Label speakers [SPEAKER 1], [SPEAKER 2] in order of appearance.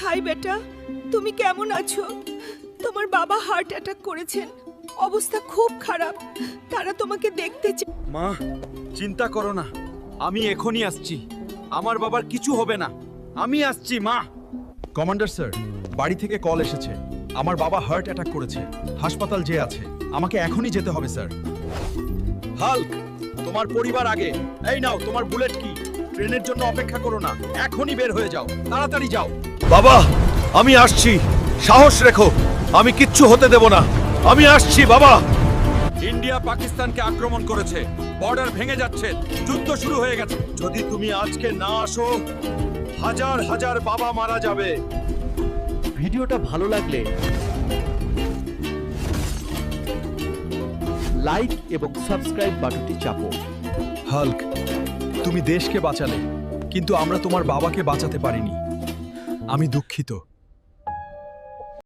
[SPEAKER 1] High বেটা, তুমি কেমন আছো? তোমার বাবা হার্ট অ্যাটাক করেছেন, অবস্থা খুব খারাপ। তারা তোমাকে দেখতে চায়।
[SPEAKER 2] মা, চিন্তা করো না, আমি এখনই আসছি। আমার বাবার কিছু হবে না, আমি আসছি মা।
[SPEAKER 3] কমান্ডার স্যার, বাড়ি থেকে কল এসেছে। আমার বাবা হার্ট অ্যাটাক করেছে, হাসপাতাল যে আছে। আমাকে এখনই যেতে হবে স্যার।
[SPEAKER 2] হাল্ক, তোমার পরিবার আগে। এই নাও তোমার বুলেট কি। ট্রেনের জন্য অপেক্ষা করো না, এখনই বের হয়ে যাও, তাড়াতাড়ি যাও। বাবা, আমি আসছি, সাহস রেখো, আমি কিচ্ছু হতে দেব না। আমি আসছি বাবা। ইন্ডিয়া পাকিস্তানকে আক্রমণ করেছে, বর্ডার ভেঙে যাচ্ছে, যুদ্ধ শুরু হয়ে গেছে। যদি তুমি আজকে না আসো, হাজার হাজার বাবা মারা যাবে।
[SPEAKER 4] ভিডিওটা ভালো লাগলে লাইক এবং সাবস্ক্রাইব বাটনটি চাপো।
[SPEAKER 3] হাল্ক, তুমি দেশকে বাঁচালে, কিন্তু আমরা তোমার বাবাকে বাঁচাতে পারিনি। আমি দুঃখিত।